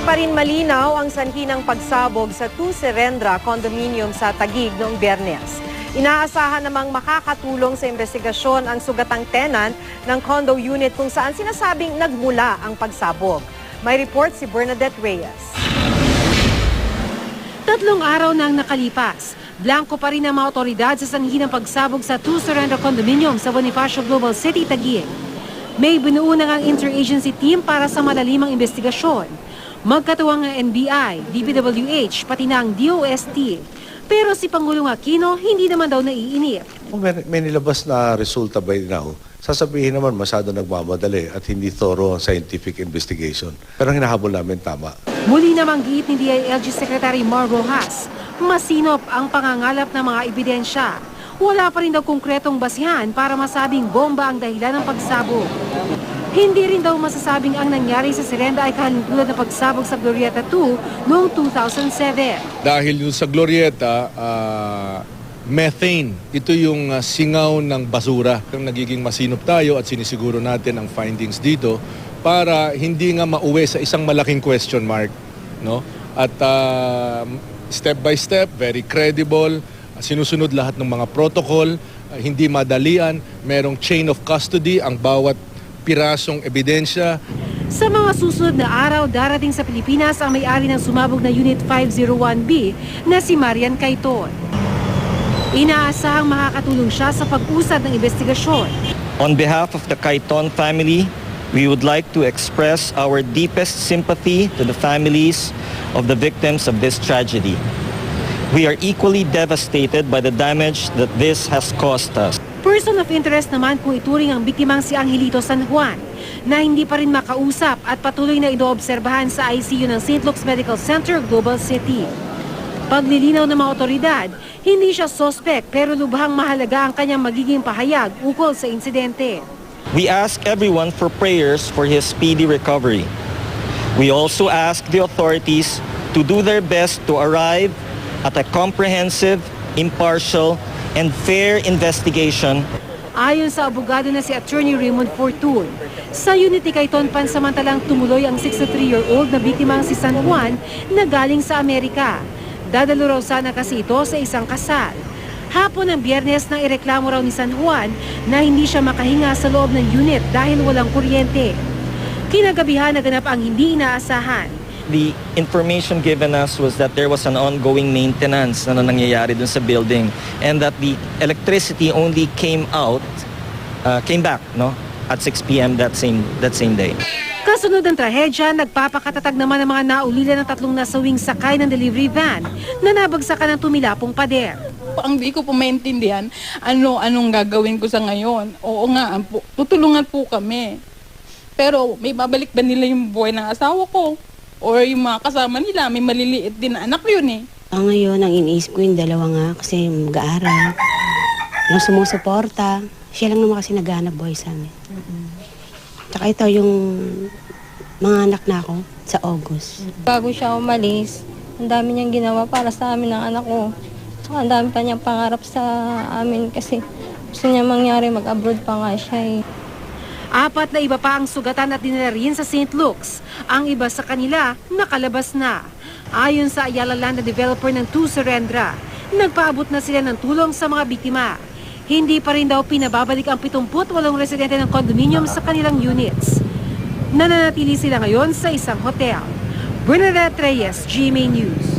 pa rin malinaw ang sanhi ng pagsabog sa 2 Serendra condominium sa Taguig noong Biyernes. Inaasahan namang makakatulong sa investigasyon ang sugatang tenant ng condo unit kung saan sinasabing nagmula ang pagsabog. May report si Bernadette Reyes. 3 araw nang nakalipas, blanco pa rin ang mga otoridad sa sanhi ng pagsabog sa 2 Serendra condominium sa Bonifacio Global City, Taguig. May binuo na ang interagency team para sa malalimang investigasyon. Magkatuwang ang NBI, DPWH, pati na ang DOST. Pero si Pangulong Aquino hindi naman daw naiinip. Kung may nilabas na resulta by now, sasabihin naman masyado nagmamadali at hindi thorough ang scientific investigation. Pero ang hinahabol namin tama. Muli namang giit ni DILG Secretary Mar Rojas, masinop ang pangangalap ng mga ebidensya. Wala pa rin daw konkretong basihan para masabing bomba ang dahilan ng pagsabog. Hindi rin daw masasabing ang nangyari sa Serendra ay kahalintulad na pagsabog sa Glorieta 2 noong 2007. Dahil yung sa Glorieta, methane, ito yung singaw ng basura. Nagiging masinop tayo at sinisiguro natin ang findings dito para hindi nga mauwi sa isang malaking question mark. No? At step by step, very credible, sinusunod lahat ng mga protocol, hindi madalian, merong chain of custody ang bawat pirasong ebidensya. Sa mga susunod na araw, darating sa Pilipinas ang may-ari ng sumabog na Unit 501B na si Marian Caiton. Inaasahang makakatulong siya sa pag-usad ng investigasyon. On behalf of the Caiton family, we would like to express our deepest sympathy to the families of the victims of this tragedy. We are equally devastated by the damage that this has caused us. Person of interest naman kung ituring ang biktimang si Angelito San Juan na hindi pa rin makausap at patuloy na inoobserbahan sa ICU ng St. Luke's Medical Center, Global City. Paglilinaw ng mga otoridad, hindi siya suspect pero lubhang mahalaga ang kanyang magiging pahayag ukol sa insidente. We ask everyone for prayers for his speedy recovery. We also ask the authorities to do their best to arrive at a comprehensive, impartial, and fair investigation. Ayon sa abogado na si Attorney Raymond Fortun, sa unit ni Caiton pansamantalang tumuloy ang 63-year-old na biktimang si San Juan na galing sa Amerika. Dadalo raw sana kasi ito sa isang kasal. Hapon ng Biyernes nang ireklamo raw ni San Juan na hindi siya makahinga sa loob ng unit dahil walang kuryente. Kinagabihan naganap ang hindi inaasahan. The information given us was that there was an ongoing maintenance na nangyayari dun sa building and that the electricity only came back at 6 p.m. that same day. Kasunod ng trahedya, nagpapakatatag naman ang mga naulila ng 3 nasawing sakay ng delivery van na nabagsakan ng tumilapong pader. Ang di ko po maintindihan anong gagawin ko sa ngayon. Oo nga, tutulungan po kami. Pero may babalik ba nila yung buhay ng asawa ko? Or yung mga kasama nila, may maliliit din na anak yun eh. Ngayon, ang iniisip ko yung dalawa nga kasi mag-aaral. Yung sumusuporta. Siya lang naman kasi naghahanap buhay sa amin. Tsaka ito yung mga anak na ako sa August. Bago siya umalis, ang dami niyang ginawa para sa amin ng anak ko. Tsaka ang dami pa niyang pangarap sa amin kasi gusto niya mangyari, mag-abroad pa nga siya eh. 4 na iba pa ang sugatan at dinala rin sa St. Luke's. Ang iba sa kanila, nakalabas na. Ayon sa Ayala Land na developer ng 2 Serendra, nagpaabot na sila ng tulong sa mga biktima. Hindi pa rin daw pinababalik ang 78 residente ng condominium sa kanilang units. Nananatili sila ngayon sa isang hotel. Bernadette Reyes, GMA News.